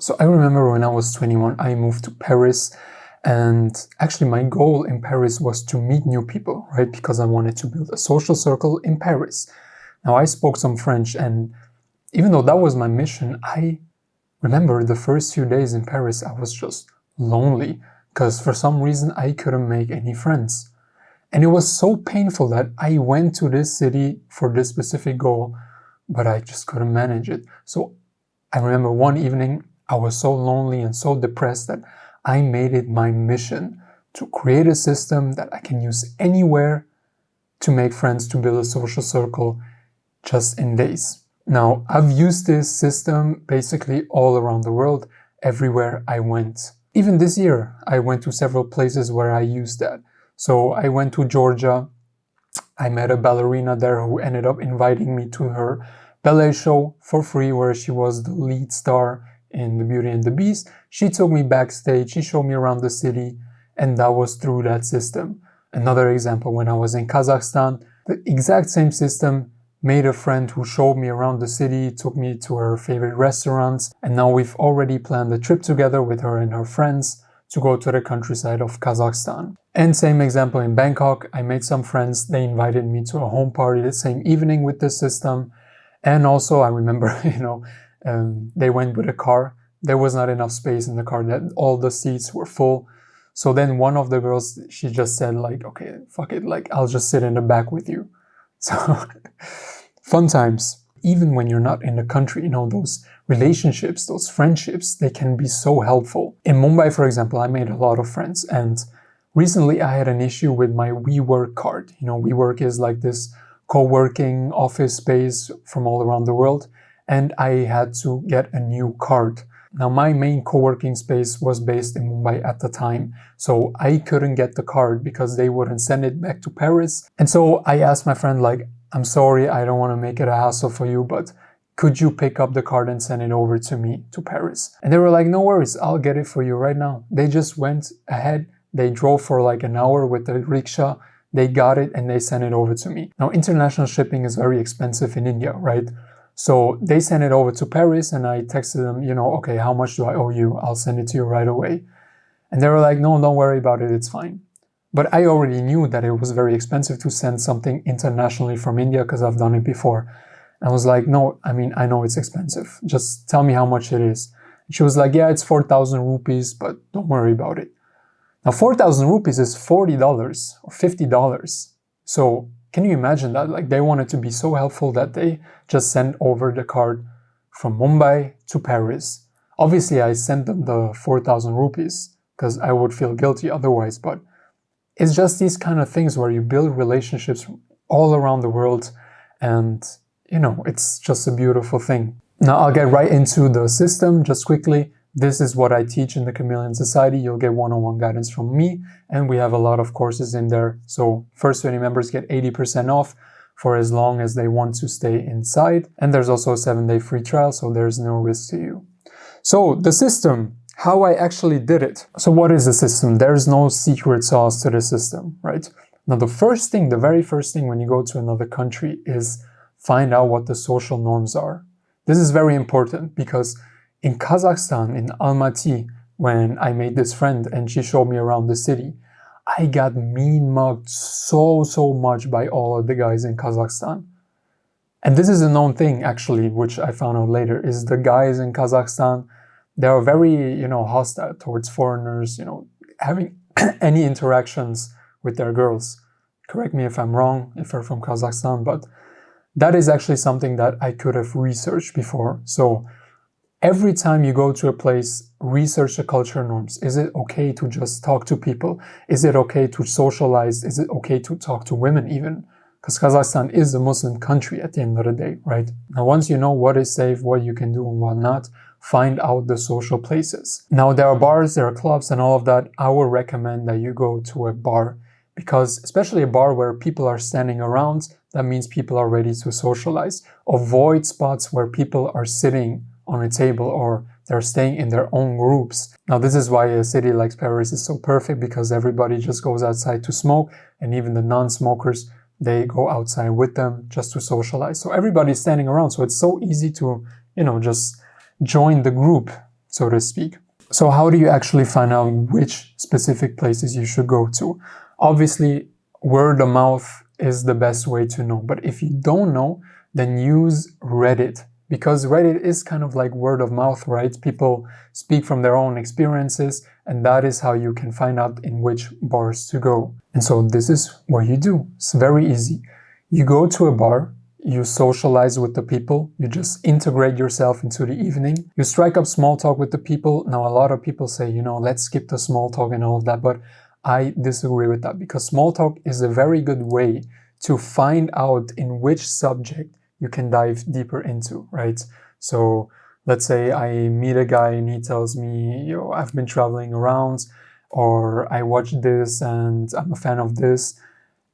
So I remember when I was 21, I moved to Paris, and actually my goal in Paris was to meet new people, right? Because I wanted to build a social circle in Paris. Now I spoke some French, and even though that was my mission, I remember the first few days in Paris, I was just lonely because for some reason I couldn't make any friends. And it was so painful that I went to this city for this specific goal, but I just couldn't manage it. So I remember one evening, I was so lonely and so depressed that I made it my mission to create a system that I can use anywhere to make friends, to build a social circle just in days. Now, I've used this system basically all around the world, everywhere I went. Even this year, I went to several places where I used that. So I went to Georgia. I met a ballerina there who ended up inviting me to her ballet show for free, where she was the lead star in The Beauty and the Beast. She took me backstage, she showed me around the city, and that was through that system. Another example, when I was in Kazakhstan, the exact same system, made a friend who showed me around the city, took me to her favorite restaurants, and now we've already planned a trip together with her and her friends to go to the countryside of Kazakhstan. And same example in Bangkok, I made some friends, they invited me to a home party the same evening with this system. And also I remember, they went with a car. There was not enough space in the car, that all the seats were full. So then one of the girls, she just said like, okay, fuck it, like I'll just sit in the back with you. So fun times. Even when you're not in the country, those relationships, those friendships, they can be so helpful. In Mumbai, for example, I made a lot of friends, and recently I had an issue with my WeWork card. WeWork is like this co-working office space from all around the world, and I had to get a new card. Now, my main co-working space was based in Mumbai at the time, so I couldn't get the card because they wouldn't send it back to Paris. And so I asked my friend, like, I'm sorry, I don't want to make it a hassle for you, but could you pick up the card and send it over to me to Paris? And they were like, no worries, I'll get it for you right now. They just went ahead, they drove for like an hour with the rickshaw, they got it and they sent it over to me. Now, international shipping is very expensive in India, right? So they sent it over to Paris and I texted them, okay, how much do I owe you? I'll send it to you right away. And they were like, no, don't worry about it, it's fine. But I already knew that it was very expensive to send something internationally from India because I've done it before. And I was like, no, I know it's expensive. Just tell me how much it is. And she was like, yeah, it's 4,000 rupees, but don't worry about it. Now, 4,000 rupees is $40 or $50. So can you imagine that? Like, they wanted to be so helpful that they just sent over the card from Mumbai to Paris. Obviously, I sent them the 4,000 rupees because I would feel guilty otherwise, but it's just these kind of things where you build relationships all around the world, and it's just a beautiful thing. Now I'll get right into the system just quickly. This is what I teach in the Chameleon Society. You'll get one-on-one guidance from me, and we have a lot of courses in there. So first 20 members get 80% off for as long as they want to stay inside. And there's also a 7-day free trial, so there's no risk to you. So the system, how I actually did it. So what is the system? There's no secret sauce to the system, right? Now the very first thing when you go to another country is find out what the social norms are. This is very important because in Kazakhstan, in Almaty, when I made this friend and she showed me around the city, I got mean mugged so much by all of the guys in Kazakhstan. And this is a known thing actually, which I found out later, is the guys in Kazakhstan, they are very, hostile towards foreigners, having any interactions with their girls. Correct me if I'm wrong, if you're from Kazakhstan, but that is actually something that I could have researched before. So every time you go to a place, research the culture norms. Is it okay to just talk to people? Is it okay to socialize? Is it okay to talk to women even? Because Kazakhstan is a Muslim country at the end of the day, right? Now, once you know what is safe, what you can do and what not, find out the social places. Now, there are bars, there are clubs and all of that. I would recommend that you go to a bar, because especially a bar where people are standing around, that means people are ready to socialize. Avoid spots where people are sitting on a table or they're staying in their own groups. Now, this is why a city like Paris is so perfect, because everybody just goes outside to smoke, and even the non-smokers, they go outside with them just to socialize. So everybody's standing around, so it's so easy to, just join the group. so to speak. So how do you actually find out which specific places you should go to? Obviously, word of mouth is the best way to know. But if you don't know, then use Reddit, because Reddit is kind of like word of mouth, right? People speak from their own experiences, and that is how you can find out in which bars to go. And so this is what you do. It's very easy. You go to a bar, you socialize with the people, you just integrate yourself into the evening. You strike up small talk with the people. Now, a lot of people say, let's skip the small talk and all of that, but I disagree with that, because small talk is a very good way to find out in which subject you can dive deeper into, right? So let's say I meet a guy and he tells me, I've been traveling around, or I watched this and I'm a fan of this,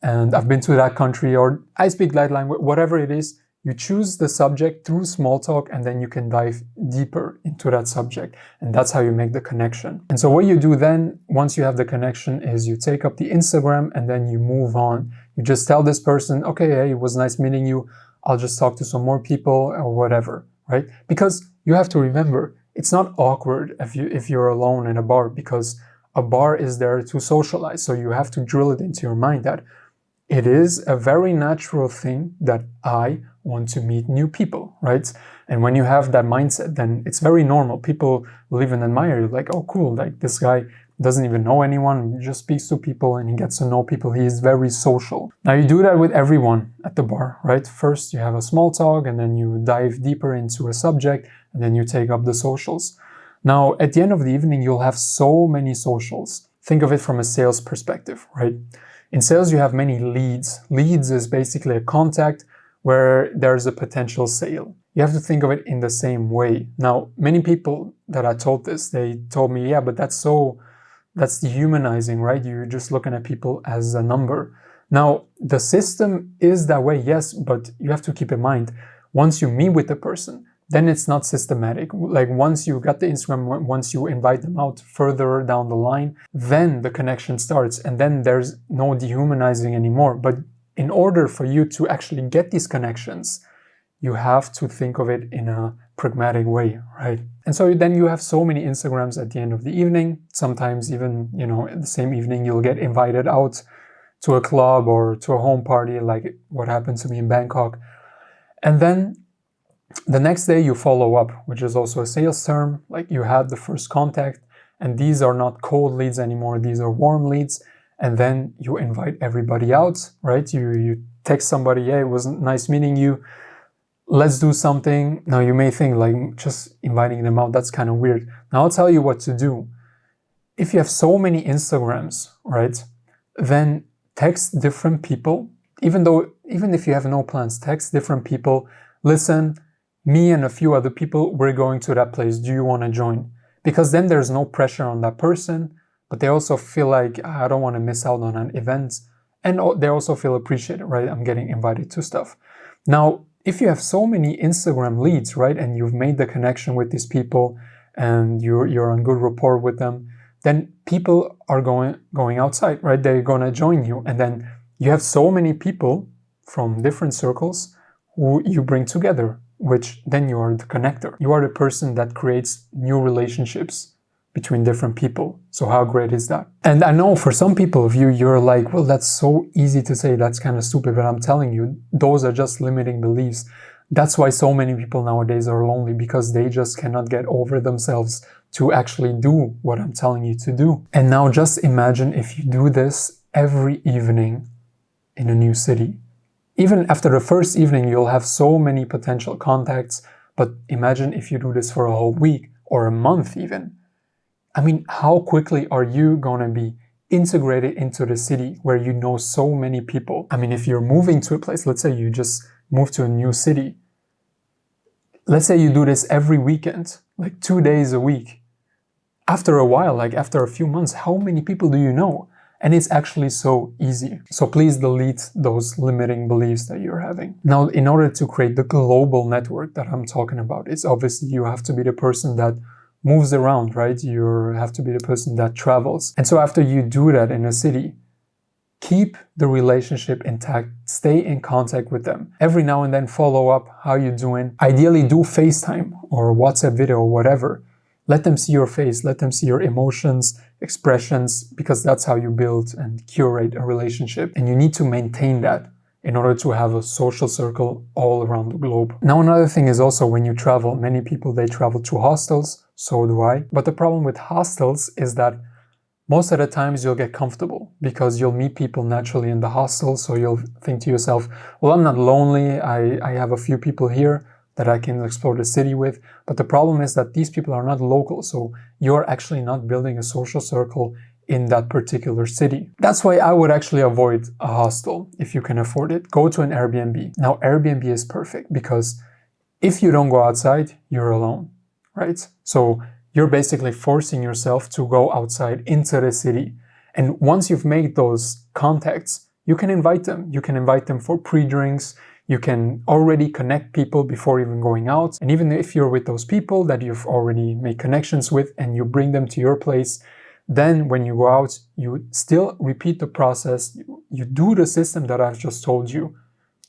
and I've been to that country, or I speak that language, whatever it is. You choose the subject through small talk, and then you can dive deeper into that subject. And that's how you make the connection. And so what you do then, once you have the connection, is you take up the Instagram and then you move on. You just tell this person, okay, hey, it was nice meeting you. I'll just talk to some more people or whatever, right? Because you have to remember, it's not awkward if you're alone in a bar, because a bar is there to socialize. So you have to drill it into your mind that it is a very natural thing that I want to meet new people, right? And when you have that mindset, then it's very normal. People will even admire you, like, oh, cool, like this guy doesn't even know anyone, he just speaks to people and he gets to know people. He is very social. Now, you do that with everyone at the bar, right? First, you have a small talk, and then you dive deeper into a subject, and then you take up the socials. Now, at the end of the evening, you'll have so many socials. Think of it from a sales perspective, right? In sales, you have many leads. Leads is basically a contact where there's a potential sale. You have to think of it in the same way. Now, many people that I told this, they told me, yeah, but that's dehumanizing, right? You're just looking at people as a number. Now, the system is that way, yes, but you have to keep in mind, once you meet with the person, then it's not systematic. Like once you got the Instagram, once you invite them out further down the line, then the connection starts, and then there's no dehumanizing anymore. But in order for you to actually get these connections, you have to think of it in a pragmatic way, right? And so then you have so many Instagrams at the end of the evening. Sometimes even, in the same evening, you'll get invited out to a club or to a home party, like what happened to me in Bangkok. And then the next day you follow up, which is also a sales term. Like you had the first contact, and these are not cold leads anymore. These are warm leads. And then you invite everybody out, right? You text somebody, hey, it was nice meeting you. Let's do something. Now you may think like just inviting them out, that's kind of weird. Now I'll tell you what to do. If you have so many Instagrams, right, then text different people. Even if you have no plans, text different people. Listen, me and a few other people, we're going to that place. Do you want to join? Because then there's no pressure on that person, but they also feel like, I don't want to miss out on an event. And they also feel appreciated, right? I'm getting invited to stuff. Now, if you have so many Instagram leads, right, and you've made the connection with these people and you're on good rapport with them, then people are going outside, right? They're going to join you. And then you have so many people from different circles who you bring together, which then you are the connector. You are the person that creates new relationships between different people. So how great is that? And I know for some people of you, you're like, well, that's so easy to say, that's kind of stupid, but I'm telling you, those are just limiting beliefs. That's why so many people nowadays are lonely, because they just cannot get over themselves to actually do what I'm telling you to do. And now just imagine if you do this every evening in a new city. Even after the first evening, you'll have so many potential contacts, but imagine if you do this for a whole week or a month even. I mean, how quickly are you going to be integrated into the city where you know so many people? I mean, if you're moving to a place, let's say you just moved to a new city. Let's say you do this every weekend, like 2 days a week. After a while, like after a few months, how many people do you know? And it's actually so easy. So please delete those limiting beliefs that you're having. Now, in order to create the global network that I'm talking about, it's obviously you have to be the person that moves around, right? You have to be the person that travels. And so after you do that in a city, keep the relationship intact, stay in contact with them. Every now and then follow up, how you doing? Ideally do FaceTime or WhatsApp video or whatever. Let them see your face, let them see your emotions, expressions, because that's how you build and curate a relationship. And you need to maintain that in order to have a social circle all around the globe. Now, another thing is also when you travel, many people, they travel to hostels, so do I. But the problem with hostels is that most of the times you'll get comfortable because you'll meet people naturally in the hostel. So you'll think to yourself, well, I'm not lonely. I have a few people here that I can explore the city with. But the problem is that these people are not local. So you're actually not building a social circle in that particular city. That's why I would actually avoid a hostel if you can afford it. Go to an Airbnb. Now, Airbnb is perfect because if you don't go outside, you're alone, right? So you're basically forcing yourself to go outside into the city. And once you've made those contacts, you can invite them. You can invite them for pre-drinks. You can already connect people before even going out. And even if you're with those people that you've already made connections with and you bring them to your place, then when you go out, you still repeat the process. You do the system that I've just told you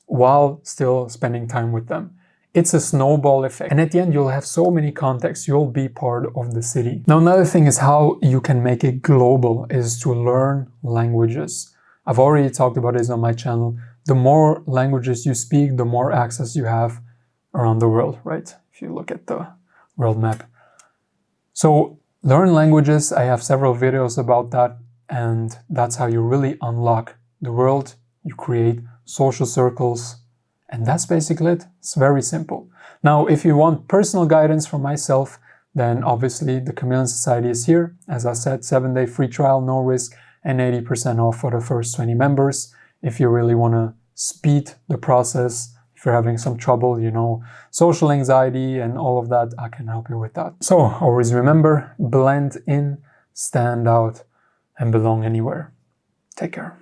while still spending time with them. It's a snowball effect. And at the end, you'll have so many contacts. You'll be part of the city. Now, another thing is how you can make it global is to learn languages. I've already talked about this on my channel. The more languages you speak, the more access you have around the world, right? If you look at the world map. So learn languages. I have several videos about that. And that's how you really unlock the world. You create social circles. And that's basically it. It's very simple. Now, if you want personal guidance from myself, then obviously the Chameleon Society is here. As I said, 7-day free trial, no risk, and 80% off for the first 20 members. If you really want to speed the process, if you're having some trouble, social anxiety and all of that, I can help you with that. So always remember, blend in, stand out, and belong anywhere. Take care.